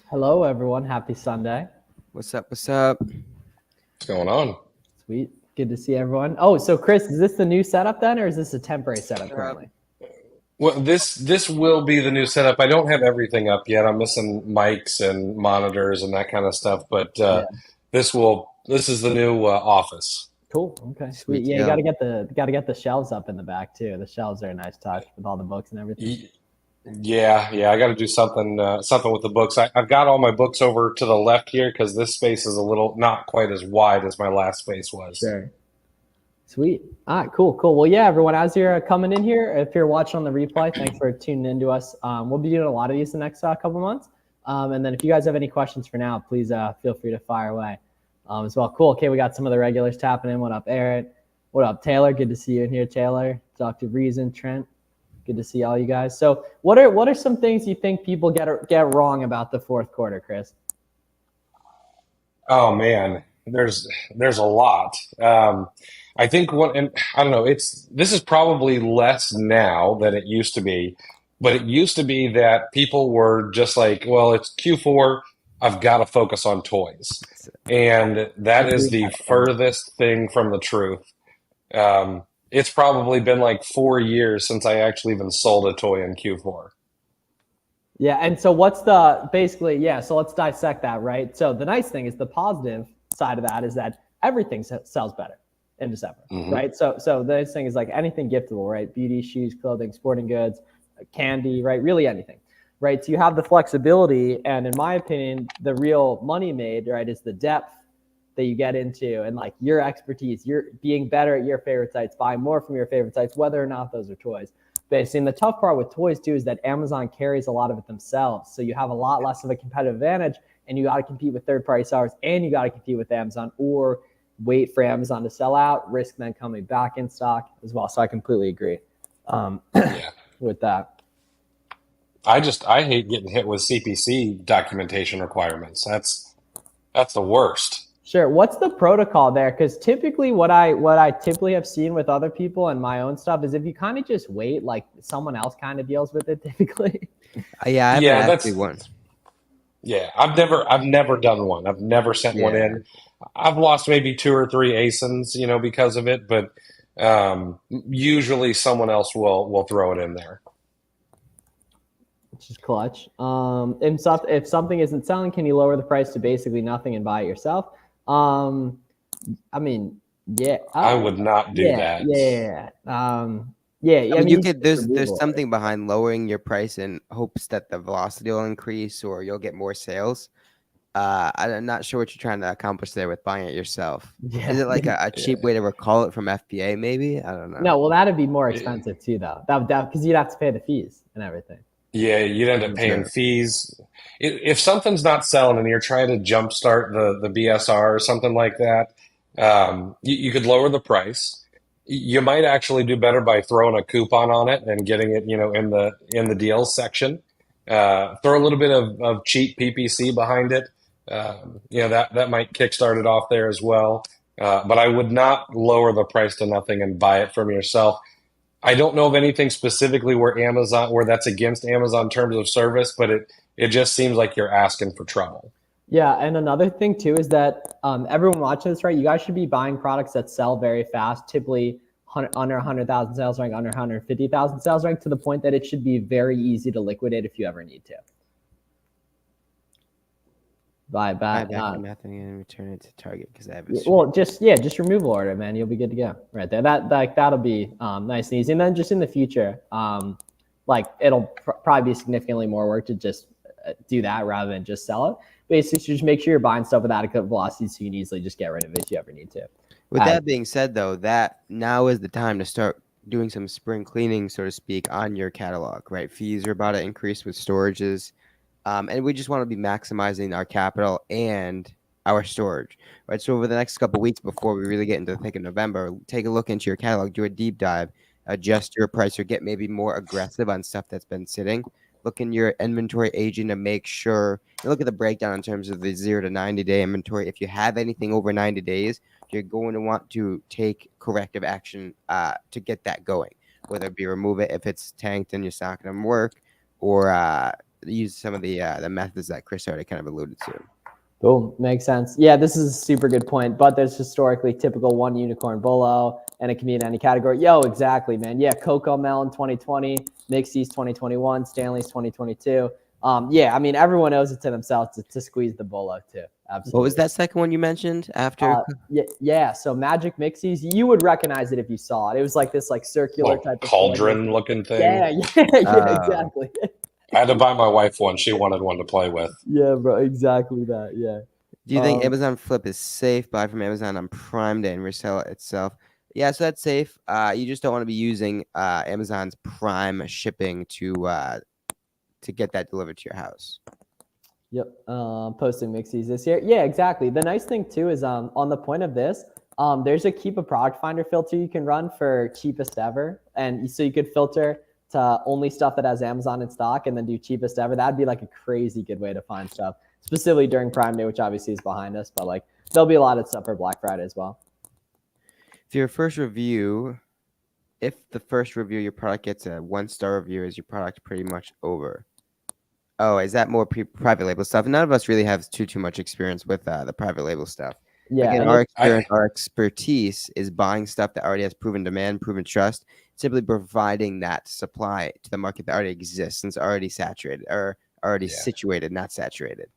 Hello, everyone. Happy Sunday. What's up? What's up? What's going on? Sweet. Good to see everyone. Oh, so Chris, is this the new setup then, or is this a temporary setup Uh, currently? Well, this will be the new setup. I don't have everything up yet. I'm missing mics and monitors and that kind of stuff, but Yeah. this is the new office. Cool. Okay. Sweet. Sweet Yeah, to you got to go. get the shelves up in the back too. The shelves are a nice touch with all the books and everything. Y- Yeah, I got to do something with the books. I've got all my books over to the left here because this space is a little not quite as wide as my last space was. Sure. Sweet. All right. Cool. Cool. Well, yeah, everyone, as you're coming in here, if you're watching on the replay, thanks for tuning in to us. We'll be doing a lot of these the next couple months. And then if you guys have any questions for now, please feel free to fire away as well. Cool. Okay, we got some of the regulars tapping in. What up, Aaron? What up, Taylor? Good to see you in here, Taylor. Dr. Reason, Trent. Good to see all you guys. So, what are some things you think people get wrong about the fourth quarter, Chris? Oh man, there's a lot. I think what, and I don't know, this is probably less now than it used to be, but it used to be that people were just like, well, it's Q4, I've got to focus on toys. And I that agree is with the that statement. furthest thing from the truth. It's probably been like 4 years since I actually even sold a toy in Q4. Yeah, and so what's the basically, yeah, so let's dissect that, right? So the nice thing is the positive side of that is that everything sells better in December, Hmm. right? So the nice thing is like anything giftable, right? Beauty, shoes, clothing, sporting goods, candy, right? Really anything, right? So you have the flexibility, and in my opinion, the real money made, right, is the depth that you get into and like your expertise, you're being better at your favorite sites, buying more from your favorite sites, whether or not those are toys. Basically, and the tough part with toys too is that Amazon carries a lot of it themselves. So you have a lot less of a competitive advantage and you got to compete with third party sellers and you got to compete with Amazon or wait for Amazon to sell out, risk then coming back in stock as well. So I completely agree Yeah. with that. I hate getting hit with CPC documentation requirements. That's the worst. Sure. What's the protocol there? Because typically, what I typically have seen with other people and my own stuff is if you kind of just wait, like someone else kind of deals with it. Typically, Yeah, I haven't Yeah, actually that's won. yeah. I've never done one. I've never sent one Yeah, in. I've lost maybe two or three ASINs, because of it, but usually someone else will throw it in there. which is clutch. If something isn't selling, can you lower the price to basically nothing and buy it yourself? Um, I mean, yeah, I would not do yeah, that. yeah, yeah. I I mean, mean, you you can could. just There's removal order. something behind lowering your price in hopes that the velocity will increase or you'll get more sales. I'm not sure what you're trying to accomplish there with buying it yourself. Is Yeah. it like a cheap way to recall it from FBA? Maybe I don't know. No, well, that'd be more Yeah, expensive too, though. That because you'd have to pay the fees and everything. yeah, you'd end up paying Sure. fees. If something's not selling and you're trying to jumpstart the BSR or something like that, you could lower the price. You might actually do better by throwing a coupon on it and getting it, in the deals section. Throw a little bit of cheap PPC behind it. That might kickstart it off there as well. But I would not lower the price to nothing and buy it from yourself. I don't know of anything specifically where that's against Amazon terms of service, but it just seems like you're asking for trouble. Yeah, and another thing too is that everyone watching this, right? You guys should be buying products that sell very fast, typically under 100,000 sales rank, under 150,000 sales rank, to the point that it should be very easy to liquidate if you ever need to. Buy Buy back. back the method and return it to Target because I have a Well, just removal order, man. You'll be good to go right there. That'll be nice and easy. And then just in the future, like it'll probably be significantly more work to just do that rather than just sell it. Basically, just make sure you're buying stuff with adequate velocity so you can easily just get rid of it if you ever need to. With that being said, though, that now is the time to start doing some spring cleaning, so to speak, on your catalog, right? Fees are about to increase with storages, and we just want to be maximizing our capital and our storage, right? So over the next couple of weeks before we really get into the thick of November, take a look into your catalog, do a deep dive, adjust your price, or get maybe more aggressive on stuff that's been sitting. Look in your inventory aging to make sure. And look at the breakdown in terms of the 0 to 90 day inventory. If you have anything over 90 days, you're going to want to take corrective action to get that going, whether it be remove it if it's tanked and you're not going to work, or use some of the methods that Chris already kind of alluded to. Cool. Makes sense. Yeah, this is a super good point. But there's historically typical one unicorn bolo, and it can be in any category. Yo, exactly, man. Yeah, Coco Melon 2020, Mixies 2021, Stanley's 2022. Yeah, I mean, everyone owes it to themselves to squeeze the bolo too. Absolutely. What was that second one you mentioned after? Yeah. So Magic Mixies, you would recognize it if you saw it. It was like this like circular Well, type of cauldron looking thing. Yeah, exactly. I had to buy my wife one. She wanted one to play with. Yeah, bro, exactly that. Yeah. Do you think Amazon Flip is safe? Buy from Amazon on Prime Day and resell it itself. Yeah, so that's safe. You just don't want to be using Amazon's Prime shipping to get that delivered to your house. Yep. Posting Mixies this year. Yeah, exactly. The nice thing too is on the point of this, there's a keep a product finder filter you can run for cheapest ever, and so you could filter to only stuff that has Amazon in stock and then do cheapest ever. That'd be like a crazy good way to find stuff, specifically during Prime Day, which obviously is behind us, but like there'll be a lot of stuff for Black Friday as well. If the first review your product gets a 1-star review, is your product pretty much over? Oh, is that more private label stuff? None of us really have too much experience with the private label stuff. Yeah. Again, our expertise is buying stuff that already has proven demand, proven trust, simply providing that supply to the market that already exists and it's already saturated or already situated, not saturated.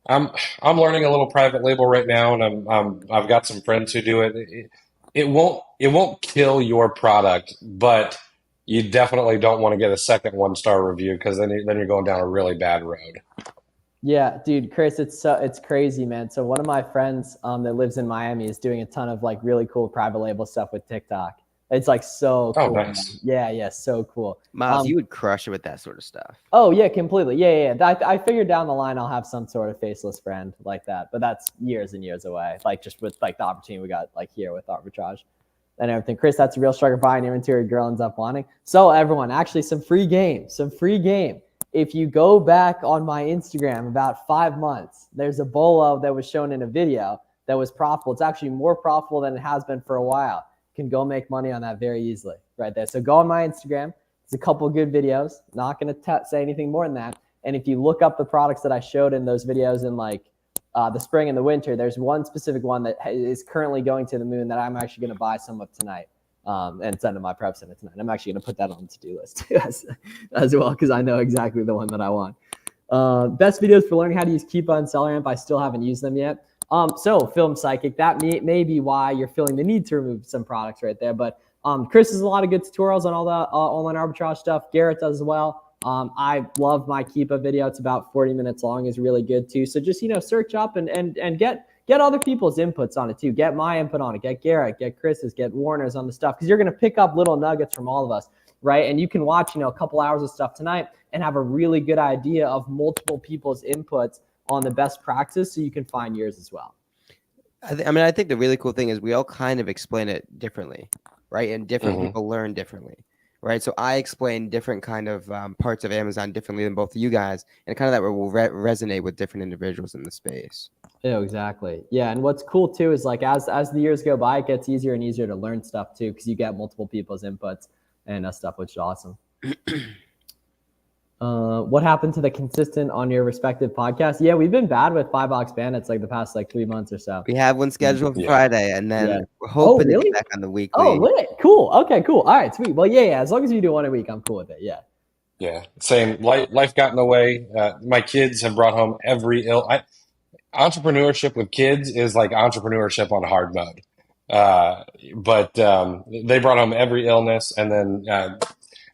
I'm learning a little private label right now, and I've got some friends who do it. It won't kill your product, but you definitely don't want to get a second 1-star review, because then you're going down a really bad road. Yeah, dude, Chris, it's crazy, man. So one of my friends that lives in Miami is doing a ton of like really cool private label stuff with TikTok. It's like so cool. Oh, nice. Man. Yeah, so cool. Miles, you would crush it with that sort of stuff. Oh yeah, completely. Yeah. I figured down the line I'll have some sort of faceless brand like that, but that's years and years away. Like just with like the opportunity we got like here with Arbitrage and everything. Chris, that's a real struggle buying inventory girl ends up wanting. So everyone, actually some free game. If you go back on my Instagram about 5 months, there's a bolo that was shown in a video that was profitable. It's actually more profitable than it has been for a while. You can go make money on that very easily right there. So go on my Instagram. It's a couple of good videos. Not going to say anything more than that. And if you look up the products that I showed in those videos in like the spring and the winter, there's one specific one that is currently going to the moon that I'm actually going to buy some of tonight. And send to my prep center tonight. I'm actually going to put that on the to-do list as well, because I know exactly the one that I want. Best videos for learning how to use Keepa and SellerAmp. I still haven't used them yet. So Film Psychic, that may be why you're feeling the need to remove some products right there. But Chris has a lot of good tutorials on all the online arbitrage stuff. Garrett does as well. I love my Keepa video. It's about 40 minutes long. Is really good too. So just, search up and get other people's inputs on it too. Get my input on it. Get Garrett, get Chris's, get Warner's on the stuff, because you're going to pick up little nuggets from all of us, right? And you can watch, a couple hours of stuff tonight and have a really good idea of multiple people's inputs on the best practice, so you can find yours as well. I think the really cool thing is we all kind of explain it differently, right? And different people learn differently, right? So I explain different kind of parts of Amazon differently than both of you guys, and kind of that will resonate with different individuals in the space. Yeah, exactly. Yeah, and what's cool too is like as the years go by, it gets easier and easier to learn stuff too, because you get multiple people's inputs and stuff, which is awesome. What happened to the consistent on your respective podcasts? Yeah, we've been bad with 5 Box Bandits like the past 3 months or so. We have one scheduled for Friday, and then we're hoping to get back on the weekly. Oh, lit. Cool. Okay, cool. All right, sweet. Well, yeah. As long as you do one a week, I'm cool with it. Yeah. Yeah, same. Life got in the way. My kids have brought home every entrepreneurship with kids is like entrepreneurship on hard mode. But they brought home every illness, and then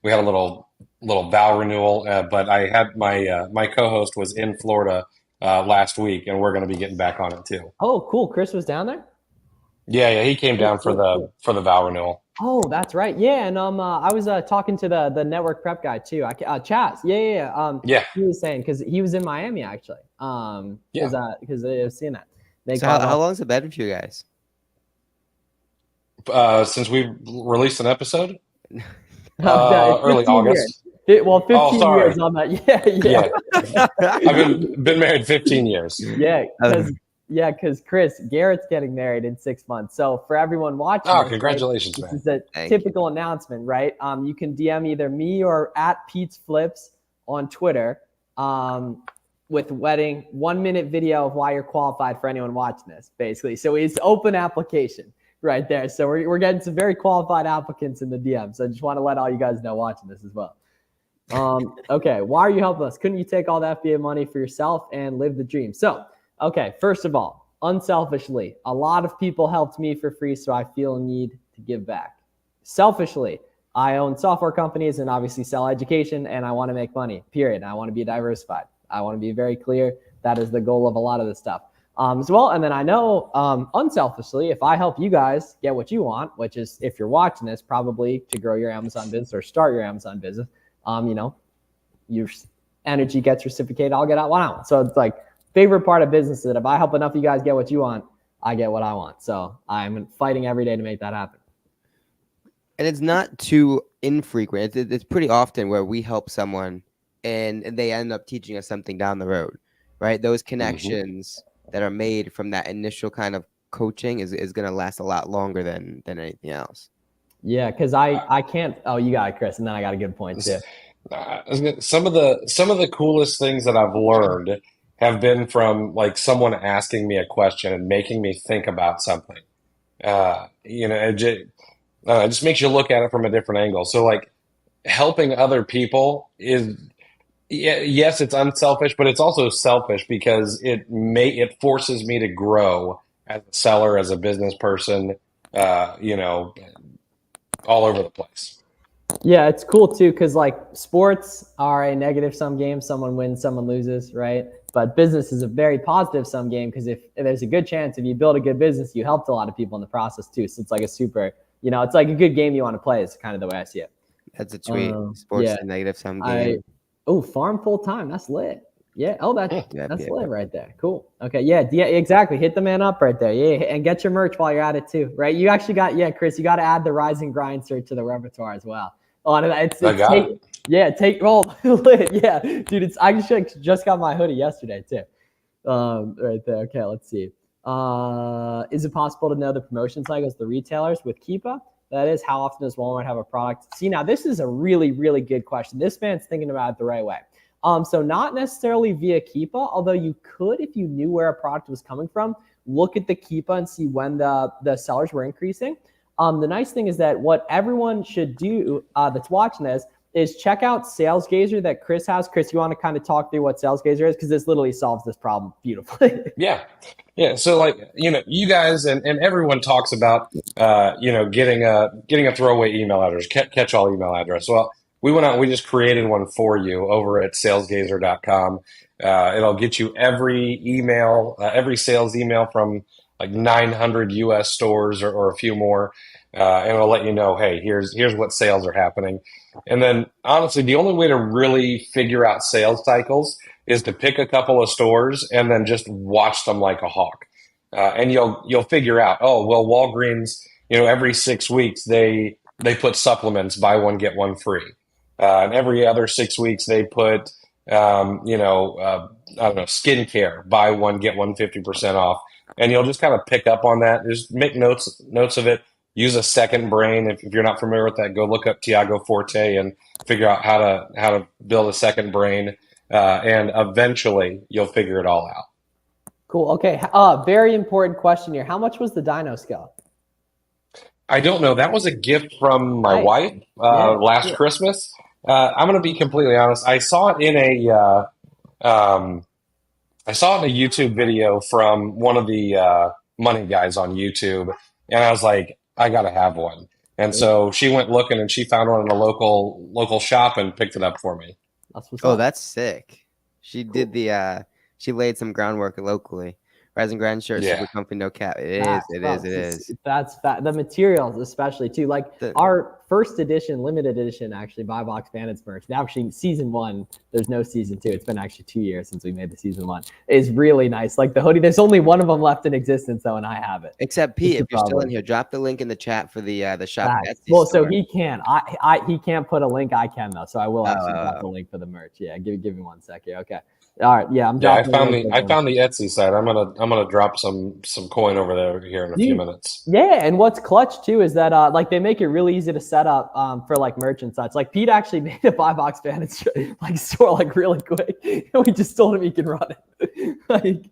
we had a little vow renewal. But I had my co-host was in Florida last week, and we're going to be getting back on it too. Oh, cool. Chris was down there? Yeah, he came down for the vow renewal. Oh, that's right. Yeah, and I was talking to the network prep guy too. Chaz. Yeah. He was saying, because he was in Miami actually. Because I've seen that. So how long has it been for you guys? Since we released an episode, early August. Years. 15 years on that. Yeah. I've been married 15 years. Yeah, because Chris, Garrett's getting married in 6 months. So for everyone watching, congratulations, man! This is a typical announcement, right? You can DM either me or at Pete's Flips on Twitter, with wedding, 1 minute video of why you're qualified for anyone watching this, basically. So it's open application right there. So we're getting some very qualified applicants in the DM. So I just want to let all you guys know watching this as well. Okay, why are you helping us? Couldn't you take all the FBA money for yourself and live the dream? So, okay, first of all, unselfishly, a lot of people helped me for free, so I feel a need to give back. Selfishly, I own software companies and obviously sell education, and I want to make money, period. I want to be diversified. I want to be very clear. That is the goal of a lot of this stuff as well. And then I know unselfishly, if I help you guys get what you want, which is, if you're watching this, probably to grow your Amazon business or start your Amazon business, your energy gets reciprocated. I'll get out what I want. So it's like favorite part of business is that if I help enough of you guys get what you want, I get what I want. So I'm fighting every day to make that happen. And it's not too infrequent. It's pretty often where we help someone and they end up teaching us something down the road, right? Those connections that are made from that initial kind of coaching is going to last a lot longer than anything else. Yeah, because I can't. Oh, you got it, Chris, and then I got a good point too. Some of the coolest things that I've learned have been from like someone asking me a question and making me think about something. It just makes you look at it from a different angle. So like helping other people is, yes, it's unselfish, but it's also selfish because it forces me to grow as a seller, as a business person, all over the place. Yeah, it's cool too, because like sports are a negative sum game. Someone wins, someone loses, right? But business is a very positive sum game, because if there's a good chance if you build a good business, you helped a lot of people in the process too. So it's like a super, it's like a good game you want to play is kind of the way I see it. That's a tweet. Sports is a negative sum game. Farm full time. That's lit. Yeah. Oh, that's lit right there. Cool. Okay. Yeah. Exactly. Hit the man up right there. Yeah. And get your merch while you're at it too, right? You actually Chris, you got to add the Rise and Grind shirt to the repertoire as well. Lit. Yeah, dude. I just got my hoodie yesterday too. Right there. Okay. Let's see. Is it possible to know the promotion cycles, the retailers with Keepa? That is, how often does Walmart have a product? See, now this is a really, really good question. This man's thinking about it the right way. So not necessarily via Keepa, although you could, if you knew where a product was coming from, look at the Keepa and see when the sellers were increasing. The nice thing is that what everyone should do that's watching this is check out Salesgazer that Chris has. Chris, you want to kind of talk through what Salesgazer is? Because this literally solves this problem beautifully. Yeah. So like, you guys and everyone talks about, getting a throwaway email address, catch all email address. Well, we went out and we just created one for you over at salesgazer.com. It'll get you every email, every sales email from like 900 US stores or a few more. And it'll let you know, hey, here's what sales are happening. And then honestly, the only way to really figure out sales cycles is to pick a couple of stores and then just watch them like a hawk. And you'll figure out, oh, well, Walgreens, every 6 weeks they put supplements, buy one, get one free. And every other 6 weeks they put, skincare, buy one, get one 50% off. And you'll just kind of pick up on that. Just make notes of it. Use a second brain. If you're not familiar with that, go look up Tiago Forte and figure out how to build a second brain. And eventually you'll figure it all out. Cool. Okay. Very important question here. How much was the dino scale? I don't know. That was a gift from my wife last Christmas. I'm going to be completely honest. I saw it in a YouTube video from one of the money guys on YouTube, and I was like, I got to have one. And so she went looking and she found one in a local shop and picked it up for me. That's sick. She did she laid some groundwork locally. Rise and Grind shirt, super comfy, no cap. It is. That's the materials, especially too. Like our first edition, limited edition, actually buy box bandits merch. Now, actually, season 1. There's no season 2. It's been actually 2 years since we made the season 1. Is really nice. Like the hoodie. There's only one of them left in existence though, and I have it. Except Pete, if you're still in here, drop the link in the chat for the shop. Well, so he can. He can't put a link. I can though, so I will actually drop the link for the merch. Yeah, give me 1 sec here. Okay. All right, yeah, I'm Yeah, dropping the link. I found the Etsy site. I'm gonna drop some coin over there here in a few minutes. Yeah, and what's clutch too is that like they make it really easy to set up for like merchant sites. Like Pete actually made a buy box fan like store like really quick. We just told him he can run it. Like,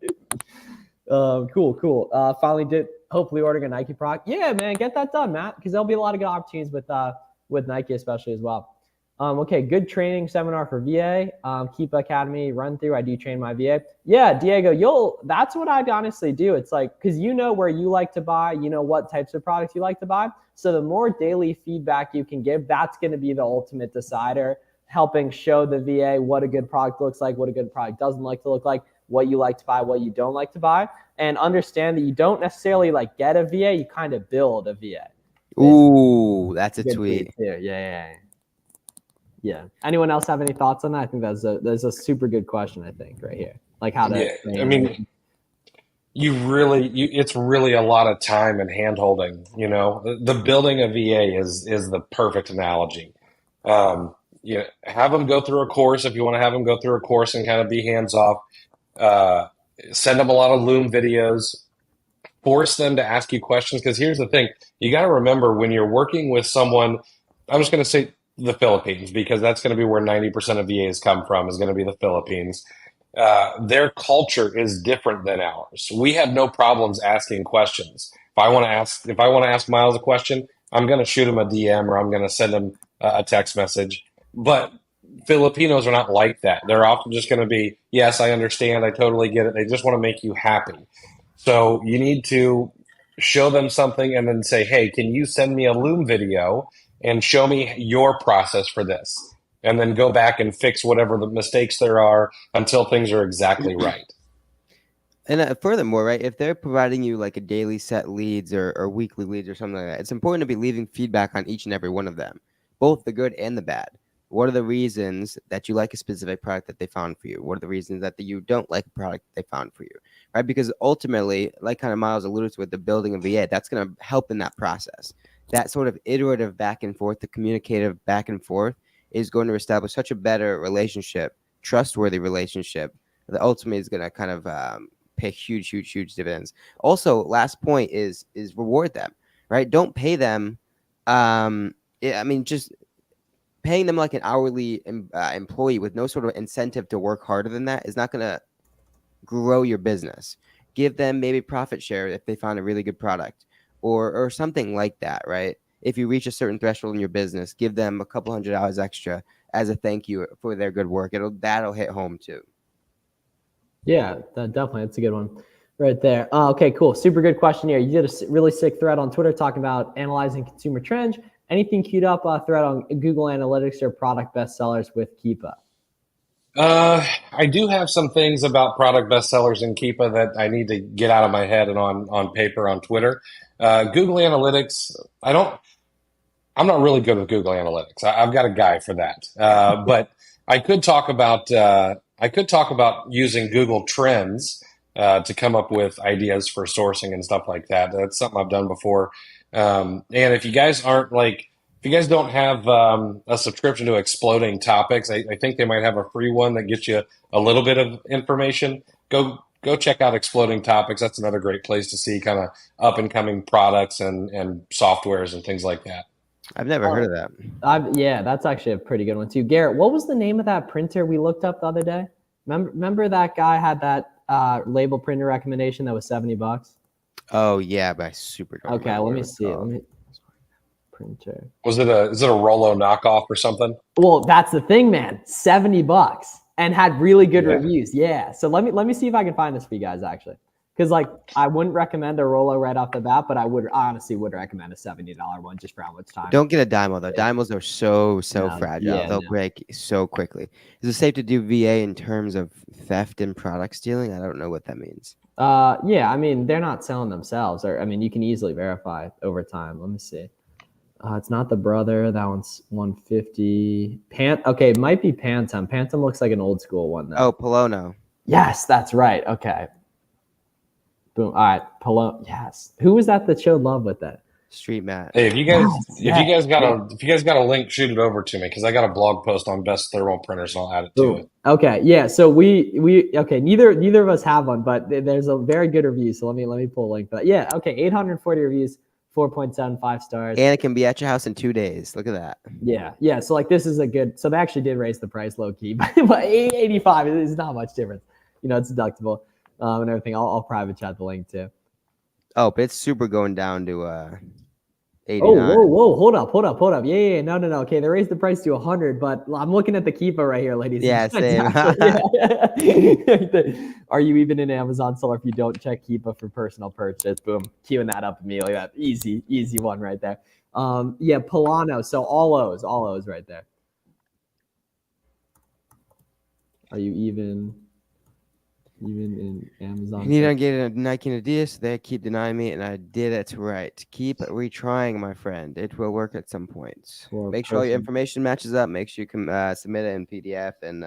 cool. Finally did hopefully ordering a Nike product. Yeah, man, get that done, Matt, because there'll be a lot of good opportunities with Nike especially as well. Okay, good training seminar for VA. Keep Academy run through. I do train my VA. Yeah, Diego, that's what I'd honestly do. It's like, because you know where you like to buy, you know what types of products you like to buy. So the more daily feedback you can give, that's going to be the ultimate decider, helping show the VA what a good product looks like, what a good product doesn't like to look like, what you like to buy, what you don't like to buy, and understand that you don't necessarily like get a VA, you kind of build a VA. Ooh, that's a tweet. Yeah. Anyone else have any thoughts on that? I think that's a super good question. I think right here, like how to. Yeah, I mean, it's really a lot of time and hand holding. You know, the building a VA is the perfect analogy. Have them go through a course if you want to have them go through a course and kind of be hands off. Send them a lot of Loom videos. Force them to ask you questions, because here's the thing: you got to remember when you're working with someone. I'm just going to say the Philippines, because that's going to be where 90% of VAs come from, is going to be the Philippines. Their culture is different than ours. We have no problems asking questions. If I want to ask Miles a question, I'm going to shoot him a DM or I'm going to send him a text message. But Filipinos are not like that. They're often just going to be, yes, I understand, I totally get it. They just want to make you happy. So you need to show them something and then say, hey, can you send me a Loom video and show me your process for this? And then go back and fix whatever the mistakes there are until things are exactly right. And furthermore, right, if they're providing you like a daily set leads or weekly leads or something like that, it's important to be leaving feedback on each and every one of them, both the good and the bad. What are the reasons that you like a specific product that they found for you? What are the reasons that you don't like a product they found for you, right? Because ultimately, like kind of Miles alluded to with the building of VA, that's going to help in that process. That sort of iterative back and forth, the communicative back and forth is going to establish such a better relationship, trustworthy relationship, that ultimately is going to kind of pay huge dividends. Also, last point is reward them, right? Don't pay them. Just paying them like an hourly employee with no sort of incentive to work harder than that is not going to grow your business. Give them maybe profit share if they found a really good product or something like that, right? If you reach a certain threshold in your business, give them a couple $100 extra as a thank you for their good work. That'll hit home too. Yeah, definitely. That's a good one right there. Okay, cool. Super good question here. You did a really sick thread on Twitter talking about analyzing consumer trends. Anything queued up thread on Google Analytics or product bestsellers with Keepa? I do have some things about product bestsellers in Keepa that I need to get out of my head and on paper on Twitter. Google Analytics, I'm not really good with Google Analytics. I've got a guy for that. But I could talk about using Google Trends to come up with ideas for sourcing and stuff like that. That's something I've done before. And if you guys don't have a subscription to Exploding Topics, I think they might have a free one that gets you a little bit of information. Go check out Exploding Topics. That's another great place to see kind of up and coming products and softwares and things like that. I've never heard of that. Yeah, that's actually a pretty good one too. Garrett, what was the name of that printer we looked up the other day? Remember that guy had that label printer recommendation that was $70? Oh yeah, but I super don't Okay, remember let what me it's see. called. Printer. Is it a Rolo knockoff or something? Well, that's the thing, man. $70 and had really good Yeah. reviews. Yeah. So let me see if I can find this for you guys actually. Because like I wouldn't recommend a Rolo right off the bat, but I honestly would recommend a $70 one just for how much time. Don't get a Dymo though. Yeah. Dymos are so fragile. Yeah, They'll break so quickly. Is it safe to do VA in terms of theft and product stealing? I don't know what that means. Yeah, I mean they're not selling themselves, or I mean you can easily verify over time. Let me see. It's not the brother. That one's 150. Okay, it might be Phantom. Phantom looks like an old school one though. Oh, Polono. Yes, that's right. Okay. Boom. All right, Polo. Yes. Who was that showed love with that? Street mat. Hey, if you guys Yeah. if you guys got a link, shoot it over to me because I got a blog post on best thermal printers and I'll add it to Boom. it. Okay. Yeah. So we okay. Neither of us have one, but there's a very good review. So let me pull a link for that. Yeah. Okay. 840 reviews, 4.75 stars. And it can be at your house in 2 days. Look at that. Yeah. Yeah. So like this is a good. So they actually did raise the price low key, but 85 is not much difference. You know, it's deductible and everything. I'll private chat the link too. Oh, but it's super going down to 89. Oh, whoa, hold up. Yeah, no. Okay, they raised the price to 100, but I'm looking at the Keepa right here, ladies. Yeah, same. Yeah. Are you even an Amazon seller if you don't check Keepa for personal purchase? Boom, queuing that up immediately. That easy one right there. Yeah, Polano. So all O's right there. Are you even in Amazon? You need to get a Nike and Adidas. They keep denying me, and I did it right. Keep retrying, my friend. It will work at some point. Make sure all your information matches up. Make sure you can submit it in PDF, and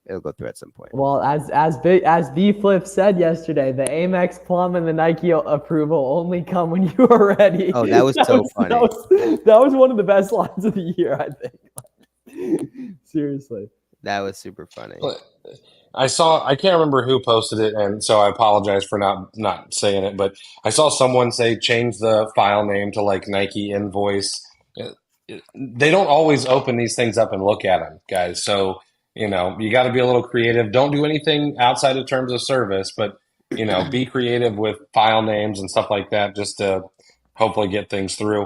it'll go through at some point. Well, as B Flip said yesterday, the Amex Plum and the Nike approval only come when you are ready. Oh, that was so funny. That was one of the best lines of the year, I think. Seriously. That was super funny. I can't remember who posted it, and so I apologize for not saying it, but I saw someone say change the file name to like Nike Invoice. They don't always open these things up and look at them, guys. So, you know, you got to be a little creative. Don't do anything outside of terms of service, but, you know, be creative with file names and stuff like that just to hopefully get things through.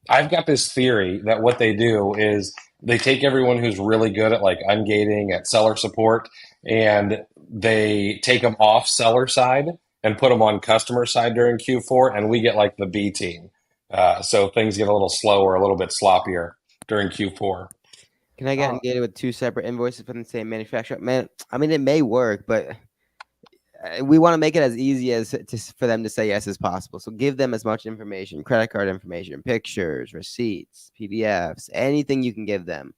I've got this theory that what they do is they take everyone who's really good at like ungating, at seller support, and they take them off seller side and put them on customer side during Q4, and we get like the B team. So things get a little slower, a little bit sloppier during Q4. Can I get ungated with 2 separate invoices from the same manufacturer? Man, I mean, it may work, but we want to make it as easy for them to say yes as possible. So give them as much information, credit card information, pictures, receipts, PDFs, anything you can give them.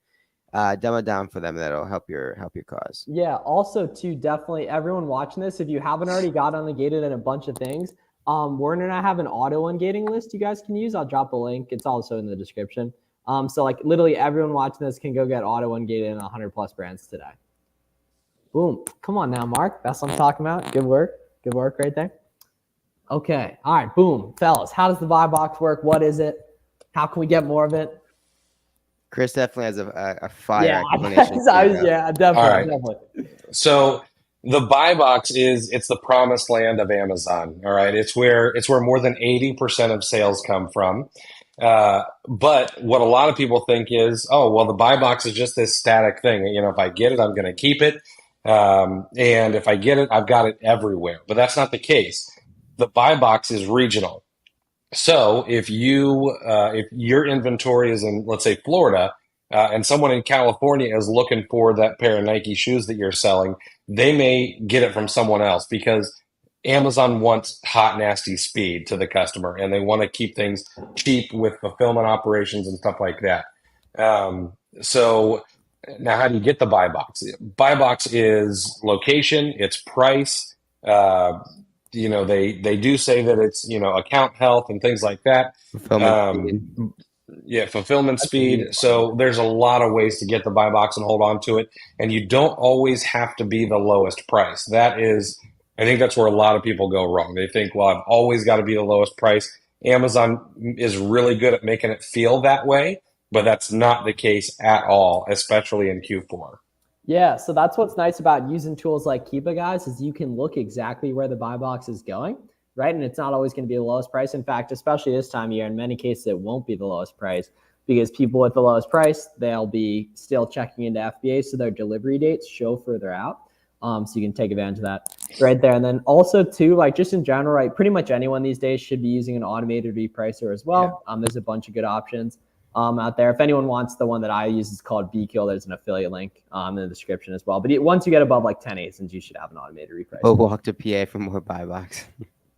Dumb it down for them. That'll help your cause. Yeah. Also, too, definitely everyone watching this, if you haven't already got ungated in a bunch of things, Warner and I have an auto ungating list you guys can use. I'll drop a link. It's also in the description. So like literally everyone watching this can go get auto ungated in 100+ brands today. Boom. Come on now, Mark. That's what I'm talking about. Good work. Good work right there. Okay. All right. Boom. Fellas, how does the buy box work? What is it? How can we get more of it? Chris definitely has a fire explanation. Yeah, definitely. All right. Definitely. So the buy box it's the promised land of Amazon. All right. It's where more than 80% of sales come from. But what a lot of people think is, oh, well, the buy box is just this static thing. You know, if I get it, I'm going to keep it. And if I get it, I've got it everywhere. But that's not the case. The buy box is regional. So if your inventory is in, let's say, Florida, and someone in California is looking for that pair of Nike shoes that you're selling, they may get it from someone else because Amazon wants hot, nasty speed to the customer, and they want to keep things cheap with fulfillment operations and stuff like that. So now how do you get the buy box? Buy box is location, it's price. You know, they do say that it's, you know, account health and things like that. Fulfillment speed. So there's a lot of ways to get the buy box and hold on to it. And you don't always have to be the lowest price. I think that's where a lot of people go wrong. They think, well, I've always got to be the lowest price. Amazon is really good at making it feel that way, but that's not the case at all, especially in Q4. Yeah, so that's what's nice about using tools like Keepa, guys, is you can look exactly where the buy box is going, right? And it's not always going to be the lowest price. In fact, especially this time of year, in many cases, it won't be the lowest price because people with the lowest price, they'll be still checking into FBA, so their delivery dates show further out. So you can take advantage of that right there. And then also too, like just in general, right, pretty much anyone these days should be using an automated repricer as well. Yeah. There's a bunch of good options out there. If anyone wants the one that I use, it's called BKill. There's an affiliate link in the description as well. But once you get above like 10 ASINs, you should have an automated repricer. We'll walk to PA for more buy box.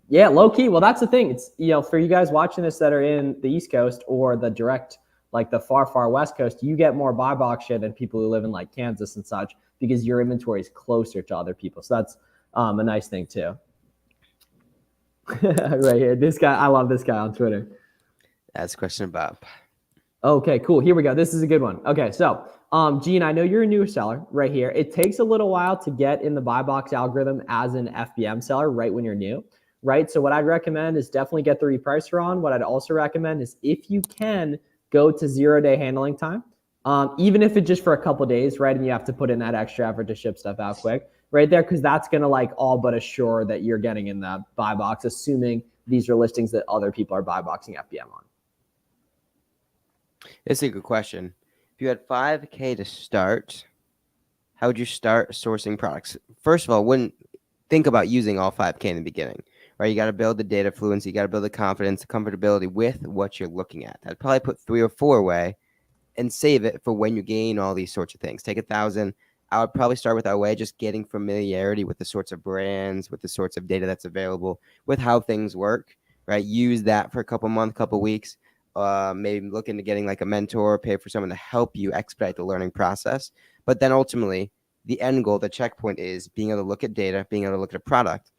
Yeah, low key. Well, that's the thing. It's, you know, for you guys watching this that are in the East Coast or the direct, like the far West Coast, you get more buy box shit than people who live in like Kansas and such because your inventory is closer to other people. So that's a nice thing too. Right here. This guy, I love this guy on Twitter. That's a question about. Okay, cool. Here we go. This is a good one. Okay, so Gene, I know you're a new seller right here. It takes a little while to get in the buy box algorithm as an FBM seller right when you're new, right? So what I'd recommend is definitely get the repricer on. What I'd also recommend is if you can go to 0-day handling time, even if it's just for a couple days, right? And you have to put in that extra effort to ship stuff out quick right there, because that's going to like all but assure that you're getting in the buy box, assuming these are listings that other people are buy boxing FBM on. It's a good question. If you had 5K to start, how would you start sourcing products? First of all, wouldn't think about using all 5K in the beginning, right? You got to build the data fluency, you got to build the confidence, the comfortability with what you're looking at. I'd probably put 3 or 4 away and save it for when you gain all these sorts of things. Take 1,000. I would probably start with our way, just getting familiarity with the sorts of brands, with the sorts of data that's available, with how things work, right? Use that for a couple months, couple weeks. Maybe look into getting like a mentor, pay for someone to help you expedite the learning process. But then ultimately, the end goal, the checkpoint is being able to look at data, being able to look at a product,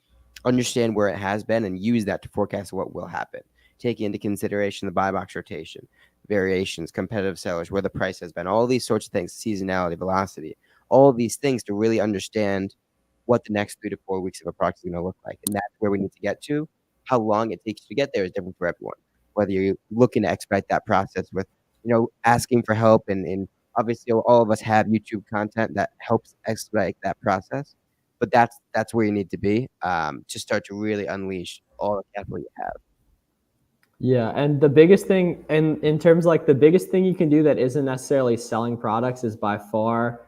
understand where it has been, and use that to forecast what will happen. Taking into consideration the buy box rotation, variations, competitive sellers, where the price has been, all these sorts of things, seasonality, velocity, all of these things to really understand what the next 3 to 4 weeks of a product is going to look like. And that's where we need to get to. How long it takes to get there is different for everyone. Whether you're looking to expedite that process with, asking for help, and obviously all of us have YouTube content that helps expedite that process. But that's where you need to be to start to really unleash all the capital you have. Yeah, and the biggest thing, and in terms of like the biggest thing you can do that isn't necessarily selling products is by far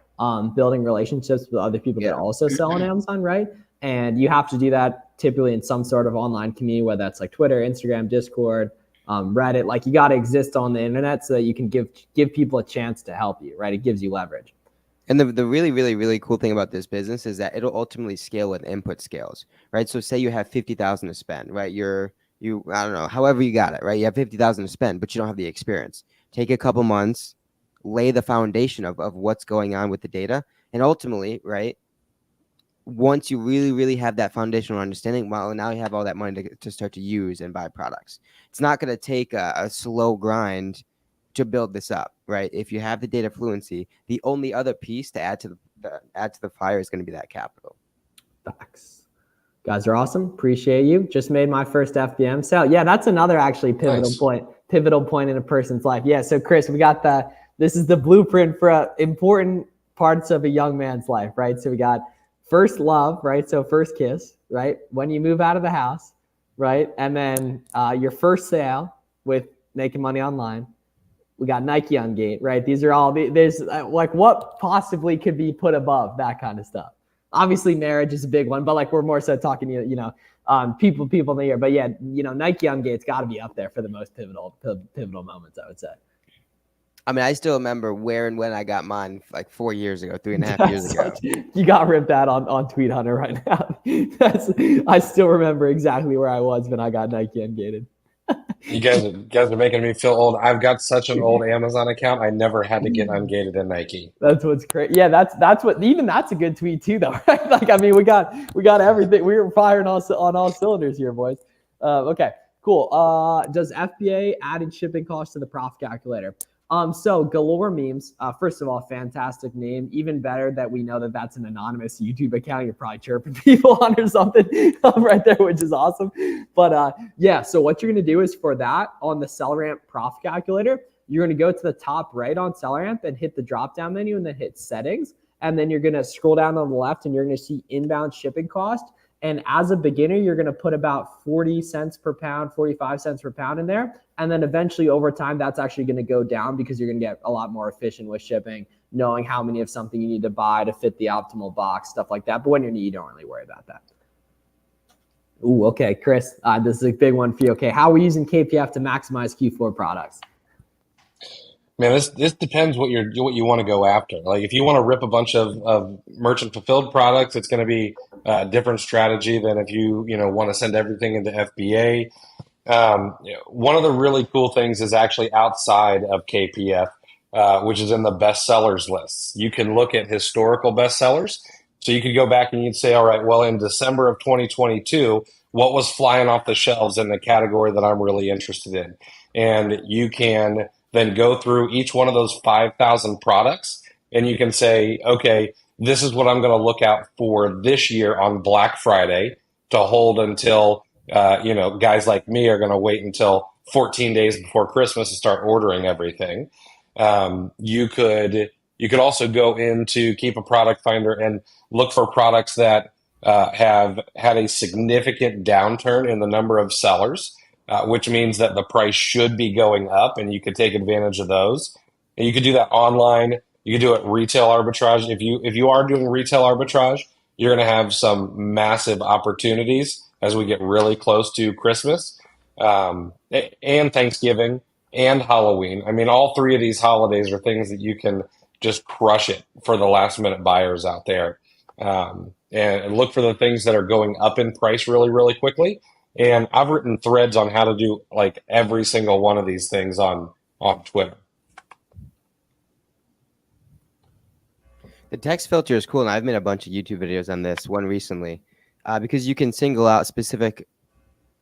building relationships with other people that also sell on Amazon, right? And you have to do that typically in some sort of online community, whether that's like Twitter, Instagram, Discord, Reddit. Like you got to exist on the internet so that you can give people a chance to help you, right? It gives you leverage. And the really, really, really cool thing about this business is that it'll ultimately scale with input scales, right? So say you have 50,000 to spend, right? I don't know, however you got it, right? You have 50,000 to spend, but you don't have the experience. Take a couple months, lay the foundation of what's going on with the data. And ultimately, right, once you really, really have that foundational understanding, well, now you have all that money to start to use and buy products. It's not going to take a slow grind to build this up, right? If you have the data fluency, the only other piece to add to the fire is going to be that capital. Facts. Guys are awesome. Appreciate you. Just made my first FBM sale. Yeah, that's another actually pivotal point in a person's life. Yeah. So Chris, this is the blueprint for important parts of a young man's life, right? So we got first love, right? So first kiss, right? When you move out of the house, right? And then your first sale with making money online. We got Nike Ungate, right? These are all, there's like what possibly could be put above that kind of stuff. Obviously marriage is a big one, but like we're more so talking, people in the year. But yeah, Nike Ungate's got to be up there for the most pivotal moments, I would say. I mean, I still remember where and when I got mine like 4 years ago, 3.5 years ago. You got ripped out on Tweet Hunter right now. I still remember exactly where I was when I got Nike Ungated. You guys are making me feel old. I've got such an old Amazon account. I never had to get ungated in Nike. That's what's crazy. Yeah, that's a good tweet too, though, right? Like, I mean, we got everything. We were firing on all cylinders here, boys. Okay, cool. Does FBA added shipping costs to the profit calculator? So Galore Memes, first of all, fantastic name. Even better that we know that that's an anonymous YouTube account. You're probably chirping people on or something right there, which is awesome. But yeah, so what you're going to do is for that on the SellerAmp profit calculator, you're going to go to the top right on SellerAmp and hit the drop down menu and then hit settings. And then you're going to scroll down on the left and you're going to see inbound shipping cost. And as a beginner, you're going to put about 40 cents per pound, 45 cents per pound in there. And then eventually over time, that's actually going to go down because you're going to get a lot more efficient with shipping, knowing how many of something you need to buy to fit the optimal box, stuff like that. But when you're new, you don't really worry about that. Ooh, okay, Chris, this is a big one for you. Okay, how are we using KPF to maximize Q4 products? Man, this depends what you want to go after. Like if you want to rip a bunch of merchant fulfilled products, it's going to be a different strategy than if you want to send everything into FBA. One of the really cool things is actually outside of KPF, which is in the bestsellers lists. You can look at historical bestsellers. So you could go back and you'd say, all right, well, in December of 2022, what was flying off the shelves in the category that I'm really interested in? And you can then go through each one of those 5,000 products and you can say, okay, this is what I'm going to look out for this year on Black Friday to hold until, guys like me are going to wait until 14 days before Christmas to start ordering everything. You could also go into Keep a Product Finder and look for products that have had a significant downturn in the number of sellers, which means that the price should be going up, and you could take advantage of those. And you could do that online. You could do it retail arbitrage. If you are doing retail arbitrage, you're going to have some massive opportunities as we get really close to Christmas and Thanksgiving and Halloween. I mean, all three of these holidays are things that you can just crush it for the last minute buyers out there. And look for the things that are going up in price really, really quickly. And I've written threads on how to do like every single one of these things on Twitter. The text filter is cool, and I've made a bunch of YouTube videos on this, one recently, because you can single out specific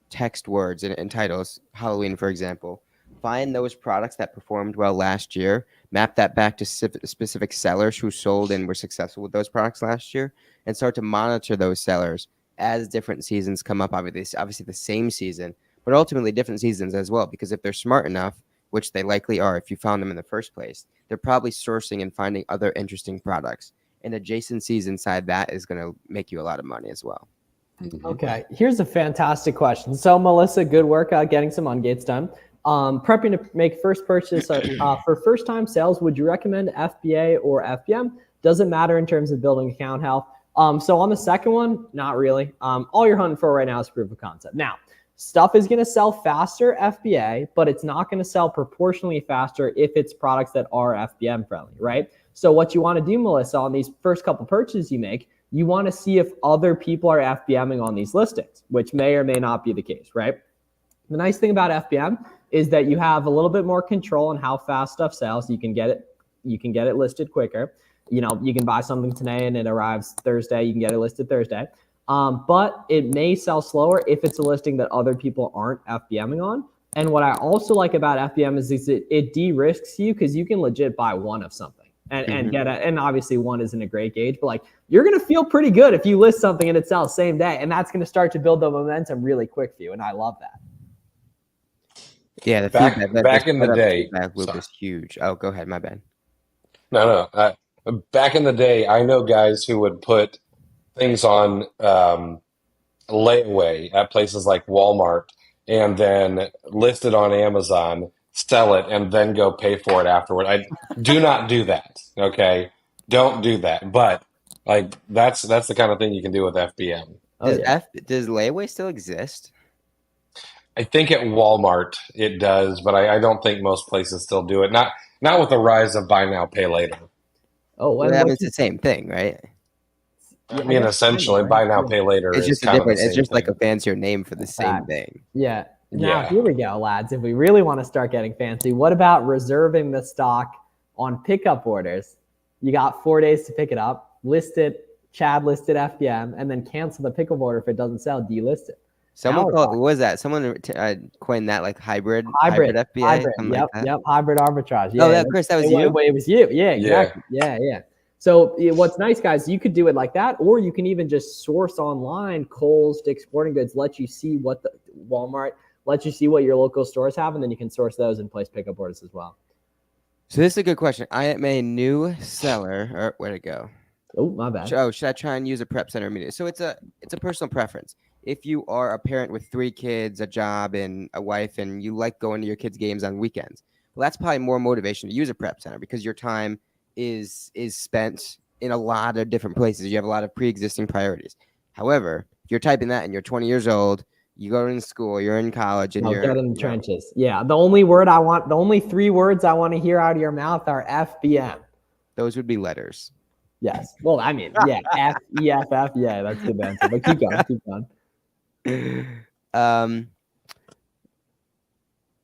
text words and titles, Halloween, for example. Find those products that performed well last year, map that back to specific sellers who sold and were successful with those products last year, and start to monitor those sellers as different seasons come up. Obviously the same season, but ultimately different seasons as well, because if they're smart enough, which they likely are if you found them in the first place, they're probably sourcing and finding other interesting products. And adjacencies inside that is going to make you a lot of money as well. Okay, here's a fantastic question. So Melissa, good work getting some Ungates done. Prepping to make first purchase for first-time sales, would you recommend FBA or FBM? Doesn't matter in terms of building account health. So on the second one, not really. All you're hunting for right now is proof of concept. Now, stuff is going to sell faster FBA, but it's not going to sell proportionally faster if it's products that are FBM friendly, right? So what you want to do, Melissa, on these first couple purchases you make, you want to see if other people are FBMing on these listings, which may or may not be the case, right? The nice thing about FBM is that you have a little bit more control on how fast stuff sells. You can get it listed quicker. You can buy something today and it arrives Thursday. You can get it listed Thursday. But it may sell slower if it's a listing that other people aren't FBMing on. And what I also like about FBM is it de-risks you because you can legit buy one of something and get it. And obviously one isn't a great gauge, but like you're going to feel pretty good if you list something and it sells same day. And that's going to start to build the momentum really quick for you. And I love that. Yeah, the back in the day, feedback loop is huge. Oh, go ahead. My bad. No. Back in the day, I know guys who would put things on layaway at places like Walmart and then list it on Amazon, sell it, and then go pay for it afterward. I do not do that. Okay, don't do that. But like that's the kind of thing you can do with FBM. Does layaway still exist? I think at Walmart it does, but I don't think most places still do it. Not with the rise of buy now, pay later. Oh, well, it's the same thing, right? I mean, essentially, buy now, pay later. It's just it's just like a fancier name for the same thing. Yeah. Now, here we go, lads. If we really want to start getting fancy, what about reserving the stock on pickup orders? You got 4 days to pick it up, list it, Chad listed FBM, and then cancel the pickup order if it doesn't sell, delist it. Someone called, what was that? Someone coined that like hybrid FBA? Yep, hybrid arbitrage. Yeah, of course, that was you? It was you. Yeah, exactly. Yeah. So what's nice, guys, you could do it like that, or you can even just source online. Kohl's, Dick's Sporting Goods let you see what the Walmart let you see what your local stores have, and then you can source those and place pickup orders as well. So this is a good question. I am a new seller. Or where'd it go? Oh, my bad. Should I try and use a prep center immediately? So it's a personal preference. If you are a parent with 3 kids, a job, and a wife, and you like going to your kids' games on weekends, well, that's probably more motivation to use a prep center because your time is spent in a lot of different places. You have a lot of pre-existing priorities. However, if you're typing that and you're 20 years old, you go in school, you're in college, and you're in the trenches. Yeah, the only 3 words I want to hear out of your mouth are FBM. Those would be letters. Yes. Well, I mean, yeah, FEFF. Yeah, that's the answer. But keep going.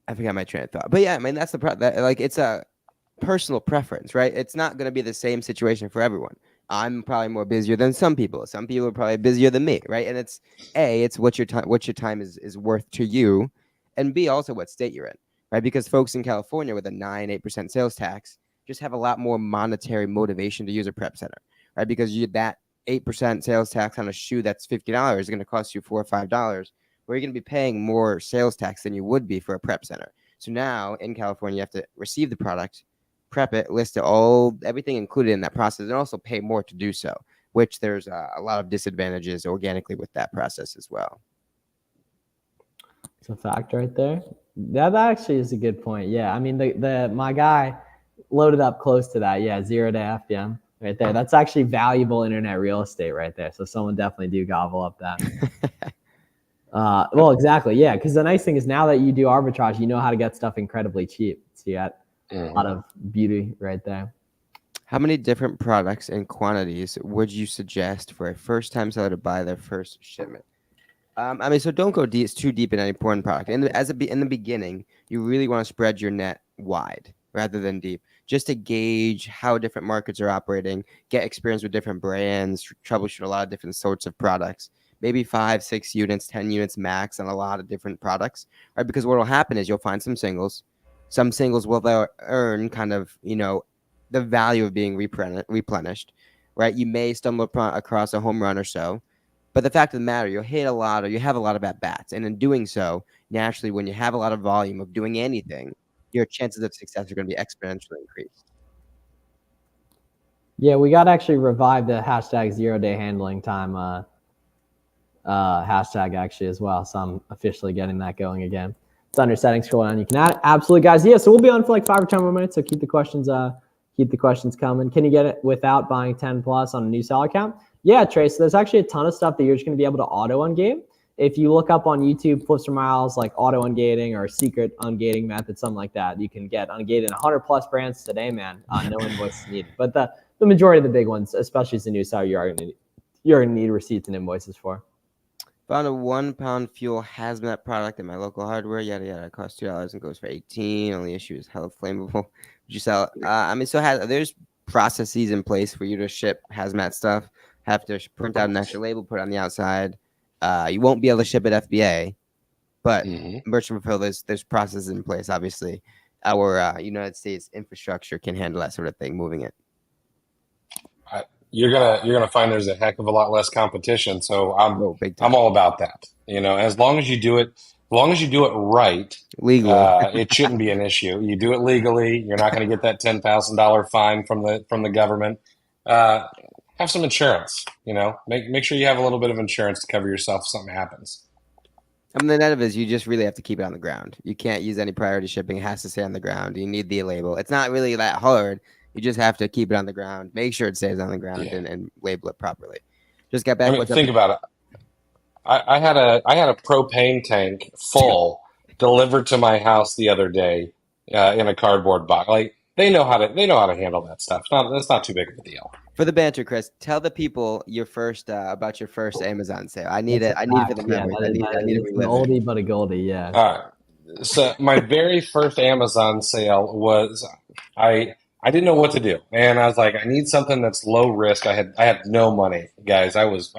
I forgot my train of thought, but yeah, I mean it's a personal preference, right? It's not going to be the same situation for everyone. I'm probably more busier than some people. Some people are probably busier than me, right? And it's what your time is worth to you, and B, also what state you're in, right? Because folks in California with a 8% sales tax just have a lot more monetary motivation to use a prep center, right? Because that 8% sales tax on a shoe that's $50 is going to cost you $4 or $5, where you're going to be paying more sales tax than you would be for a prep center. So now in California, you have to receive the product, prep it, list it everything included in that process, and also pay more to do so, which there's a lot of disadvantages organically with that process as well. It's a fact right there. That actually is a good point. Yeah, I mean, my guy loaded up close to that. Yeah, 0 to FBM right there. That's actually valuable internet real estate right there. So someone definitely do gobble up that. Well, exactly. Yeah, because the nice thing is now that you do arbitrage, you know how to get stuff incredibly cheap. So you got a lot of beauty right there. How many different products and quantities would you suggest for a first-time seller to buy their first shipment? I mean, so don't go too deep in any one product. In the beginning, you really want to spread your net wide rather than deep, just to gauge how different markets are operating, get experience with different brands, troubleshoot a lot of different sorts of products. Maybe 5, 6 units, 10 units max on a lot of different products, right? Because what will happen is you'll find some singles. Some singles will earn kind of, the value of being replenished, right? You may stumble across a home run or so, but the fact of the matter, you'll hit a lot, or you have a lot of at-bats. And in doing so, naturally, when you have a lot of volume of doing anything, your chances of success are going to be exponentially increased. Yeah, we got to actually revive the hashtag 0-day handling time hashtag actually as well. So I'm officially getting that going again. It's under settings, scroll down. You can add it. Absolutely, guys. Yeah, so we'll be on for like 5 or 10 more minutes. So keep the questions coming. Can you get it without buying 10 plus on a new seller account? Yeah, Trey. So there's actually a ton of stuff that you're just going to be able to auto ungate. If you look up on YouTube, flips or miles, like auto ungating or secret ungating method, something like that, you can get ungated in 100 plus brands today, man. No invoices needed. But the majority of the big ones, especially as a new seller, you're going to need receipts and invoices for. Found a 1 pound fuel hazmat product at my local hardware. Yada yada. It costs $2 and goes for $18. Only issue is hella flammable. Would you sell it? I mean, so there's processes in place for you to ship hazmat stuff. Have to print out an extra label, put it on the outside. You won't be able to ship it FBA, but merchant fulfill, there's processes in place. Obviously, our United States infrastructure can handle that sort of thing, moving it. You're gonna find there's a heck of a lot less competition. So I'm all about that. As long as you do it right, legally, it shouldn't be an issue. You do it legally. You're not going to get that $10,000 fine from the government. Have some insurance. Make sure you have a little bit of insurance to cover yourself if something happens. I mean, the net of it is you just really have to keep it on the ground. You can't use any priority shipping. It has to stay on the ground. You need the label. It's not really that hard. You just have to keep it on the ground, make sure it stays on the ground, and label it properly. Just get back. Think about it. I had a propane tank full delivered to my house the other day in a cardboard box. Like they know how to handle that stuff. That's not too big of a deal. For the banter, Chris, tell the people about your first Amazon sale. I need it. I need it for the memories. I need to relive an oldie but a goldie. Yeah. All right. So my very first Amazon sale was I didn't know what to do, and I was like, I need something that's low risk. I had no money, guys. I was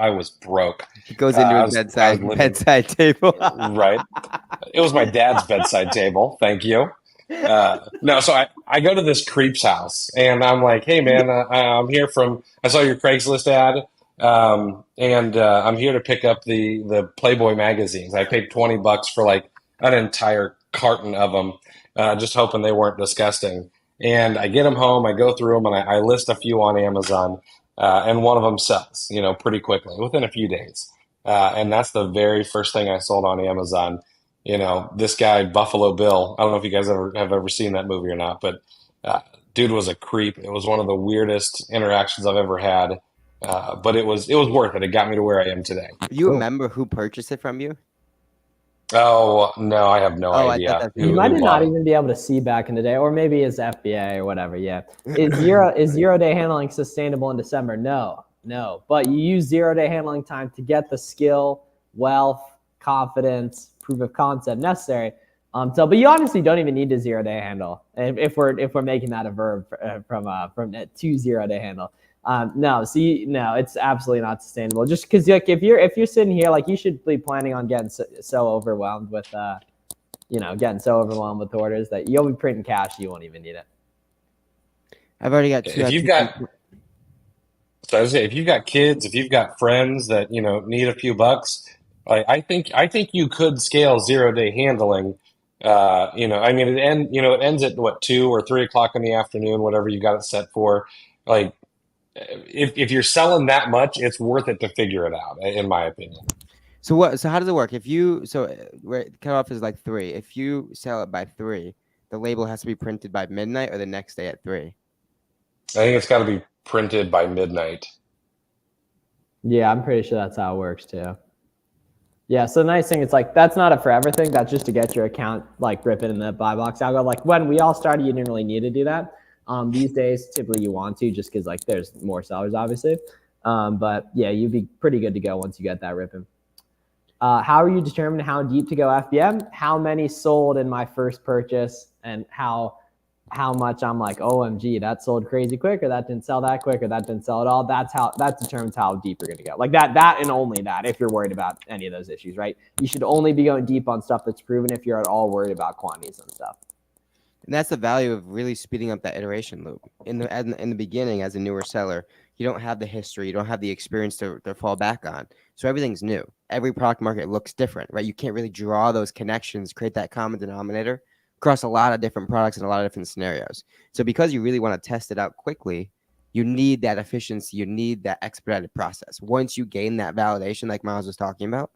broke. It goes into his bedside table. Right. It was my dad's bedside table. Thank you. No, so I go to this creep's house, and I'm like, hey man, I'm here I saw your Craigslist ad, and I'm here to pick up the Playboy magazines. I paid $20 for like an entire carton of them, just hoping they weren't disgusting. And I get them home, I go through them, and I list a few on Amazon, and one of them sells, pretty quickly, within a few days. And that's the very first thing I sold on Amazon. This guy, Buffalo Bill, I don't know if you guys have ever seen that movie or not, but dude was a creep. It was one of the weirdest interactions I've ever had, but it was worth it. It got me to where I am today. You remember who purchased it from you? Oh, no, I have no idea. You might not even be able to see back in the day, or maybe it's FBA or whatever. Yeah. Is 0-day handling sustainable in December? No. But you use 0-day handling time to get the skill, wealth, confidence, proof of concept necessary. But you honestly don't even need to 0-day handle if we're making that a verb from to 0-day handle. No, see, no, it's absolutely not sustainable. Just because, like, if you're sitting here, like, you should be planning on getting so overwhelmed with, getting so overwhelmed with orders that you'll be printing cash, you won't even need it. I've already got two. If you've got, so I was saying, if you've got kids, if you've got friends that need a few bucks, I think you could scale 0-day handling. I mean, it ends at what, 2 or 3 o'clock in the afternoon, whatever you got it set for. Like, if you're selling that much, it's worth it to figure it out, in my opinion. So how does it work? Where cutoff is like 3. If you sell it by 3, the label has to be printed by midnight or the next day at 3. I think it's got to be printed by midnight. Yeah, I'm pretty sure that's how it works too. Yeah, so the nice thing is, like, that's not a forever thing. That's just to get your account, like, ripping in the buy box algo. Like, when we all started, you didn't really need to do that. These days, typically you want to, just because, like, there's more sellers, obviously. But yeah, you'd be pretty good to go once you get that ripping. How are you determining how deep to go FBM? How many sold in my first purchase, and how much I'm like, OMG, that sold crazy quick, or that didn't sell that quick, or that didn't sell at all. That determines how deep you're gonna go. Like that and only that, if you're worried about any of those issues, right? You should only be going deep on stuff that's proven if you're at all worried about quantities and stuff. And that's the value of really speeding up that iteration loop. In the beginning, as a newer seller, you don't have the history, you don't have the experience to fall back on. So everything's new. Every product market looks different, right? You can't really draw those connections, create that common denominator across a lot of different products and a lot of different scenarios. So because you really want to test it out quickly, you need that efficiency, you need that expedited process. Once you gain that validation, like Miles was talking about,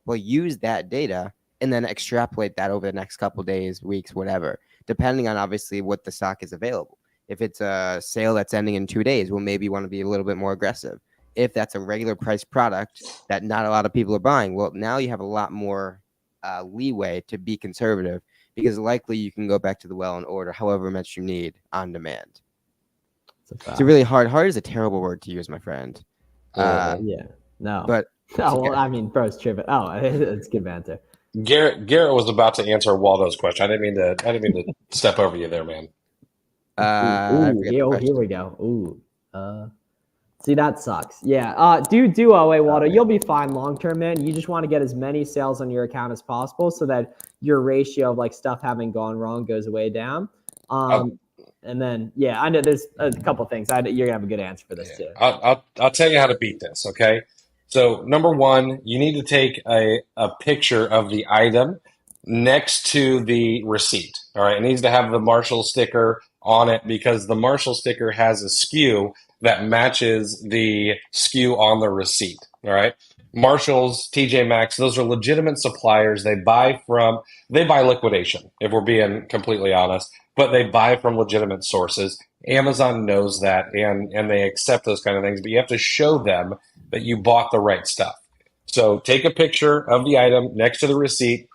well, use that data and then extrapolate that over the next couple of days, weeks, whatever, depending on obviously what the stock is available. If it's a sale that's ending in 2 days, well, maybe you want to be a little bit more aggressive. If that's a regular price product that not a lot of people are buying, well, now you have a lot more leeway to be conservative, because likely you can go back to the well and order however much you need on demand. It's a really hard is a terrible word to use, my friend. Yeah, no. But well, I mean, bro's tripping. Oh, it's good banter. Garrett was about to answer Waldo's question. I didn't mean to step over you there, man. Here we go. See, that sucks. Yeah. Do OA, Waldo. You'll be fine long term, man. You just want to get as many sales on your account as possible so that your ratio of, like, stuff having gone wrong goes way down. And then, yeah, I know there's a couple things. You're gonna have a good answer for this too. I'll tell you how to beat this. Okay. So number one, you need to take a picture of the item next to the receipt. All right. It needs to have the Marshall sticker on it, because the Marshall sticker has a SKU that matches the SKU on the receipt. All right. Marshall's, TJ Maxx, those are legitimate suppliers. They buy liquidation, if we're being completely honest, but they buy from legitimate sources. Amazon knows that, and they accept those kind of things, but you have to show them that you bought the right stuff. So take a picture of the item next to the receipt,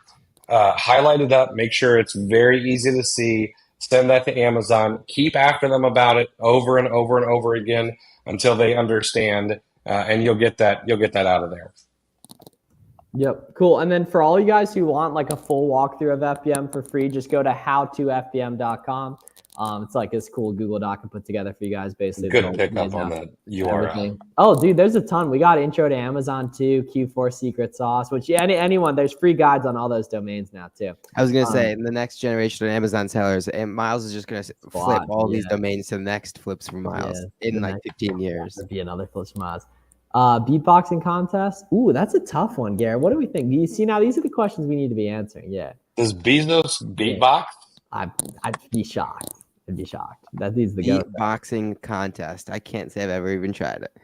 highlight it up, make sure it's very easy to see, send that to Amazon, keep after them about it over and over and over again until they understand, and you'll get that out of there. Yep. Cool. And then for all you guys who want, like, a full walkthrough of FBM for free, just go to howtofbm.com. It's like this cool Google Doc I put together for you guys, basically. Good pickup on that URL. Oh, dude, there's a ton. We got intro to Amazon too, Q4 secret sauce, which anyone, there's free guides on all those domains now too. I was going to say, in the next generation of Amazon sellers, and Miles is just going to flip all these domains to the next flips for Miles in like 15 years. That'd be another flips for Miles. Beatboxing contest. Ooh, that's a tough one, Garrett. What do we think? You see, now these are the questions we need to be answering. Yeah. Does Bezos beatbox? I'd be shocked. I'd be shocked. That needs to go. Beatboxing contest. I can't say I've ever even tried it.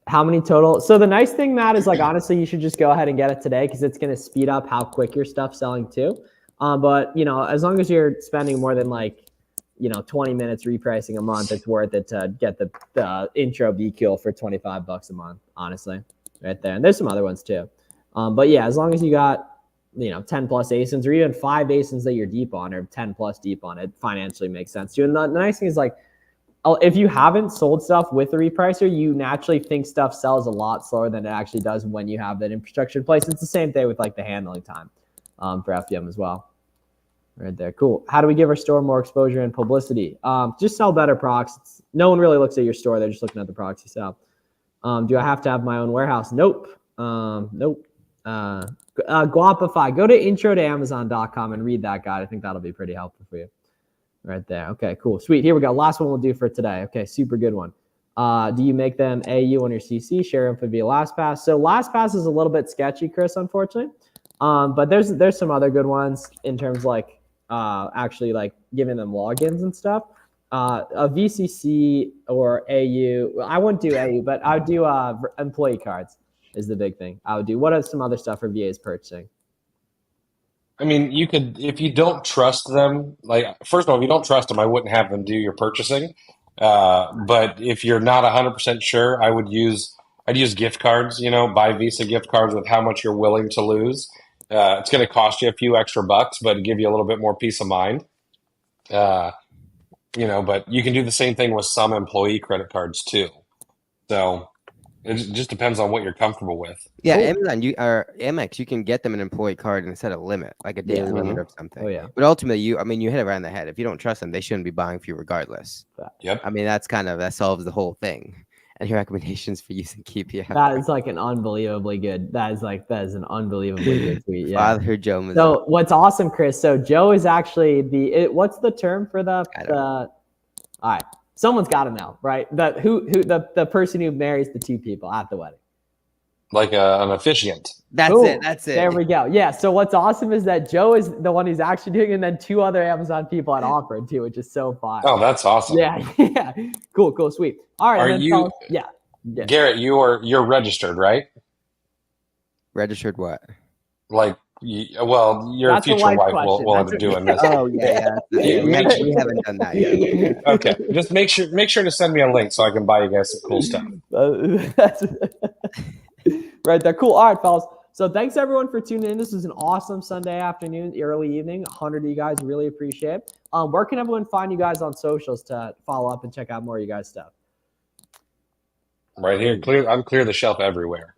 How many total? So the nice thing, Matt, is, like, honestly, you should just go ahead and get it today, because it's going to speed up how quick your stuff's selling too. But, as long as you're spending more than, like, 20 minutes repricing a month, it's worth it to get the intro BQL for $25 a month, honestly, right there. And there's some other ones too. But yeah, as long as you got, 10 plus ASINs, or even 5 ASINs that you're deep on, or 10 plus deep on, it financially makes sense too. And the nice thing is, like, if you haven't sold stuff with the repricer, you naturally think stuff sells a lot slower than it actually does when you have that infrastructure in place. It's the same thing with, like, the handling time for FBM as well. Right there. Cool. How do we give our store more exposure and publicity? Just sell better products. No one really looks at your store. They're just looking at the products you sell. Do I have to have my own warehouse? Nope. Nope. Guapify. Go to intro-to-amazon.com and read that guide. I think that'll be pretty helpful for you. Right there. Okay, cool. Sweet. Here we go. Last one we'll do for today. Okay, super good one. Do you make them AU on your CC? Share info via LastPass. So LastPass is a little bit sketchy, Chris, unfortunately. But there's some other good ones in terms like actually like giving them logins and stuff. A VCC or AU. I wouldn't do AU, but I would do employee cards is the big thing. I would do. What are some other stuff for VAs purchasing? I mean, you could, if you don't trust them, like, first of all, if you don't trust them, I wouldn't have them do your purchasing. But if you're not 100% sure, I'd use gift cards, buy Visa gift cards with how much you're willing to lose. It's going to cost you a few extra bucks, but give you a little bit more peace of mind. But you can do the same thing with some employee credit cards too. So it just depends on what you're comfortable with. Yeah, Cool. Amazon, or Amex, you can get them an employee card and set a limit, like a daily limit of something. Oh yeah. But ultimately, you hit it right on the head. If you don't trust them, they shouldn't be buying for you regardless. Yep. I mean, that solves the whole thing. And your recommendations for using KPI. That is like an unbelievably good. That is an unbelievably good tweet. Yeah. Father Joe Mazzotti. So what's awesome, Chris? So Joe is actually what's the term for the? All right, someone's got to know, right? The person who marries the two people at the wedding. Like an officiant. That's Cool. it. That's it. There we go. Yeah. So what's awesome is that Joe is the one who's actually doing it, and then two other Amazon people had offered too, which is so fun. Oh, that's awesome. Yeah. Yeah. Cool. Sweet. All right. Are you? Yeah. Garrett, you're registered, right? Registered what? Like, your That's a future life wife question. will end up doing this. Oh yeah. We haven't done that yet. Okay, just make sure to send me a link so I can buy you guys some cool stuff. Right there. Cool. All right, fellas. So thanks everyone for tuning in. This was an awesome Sunday afternoon, early evening. 100 of you guys, really appreciate it. Where can everyone find you guys on socials to follow up and check out more of you guys' stuff? Right here, I'm clear the shelf everywhere.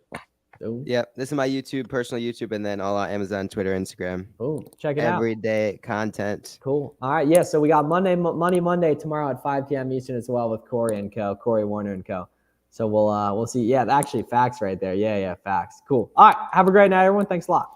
Boom. Yep. This is my personal YouTube, and then all on Amazon, Twitter, Instagram. Boom. Check it out. Everyday content. Cool. All right. Yeah. So we got Money Monday tomorrow at 5 p.m. Eastern as well with Corey Warner and Co. So we'll see. Yeah, actually facts right there. Yeah, facts. Cool. All right. Have a great night, everyone. Thanks a lot.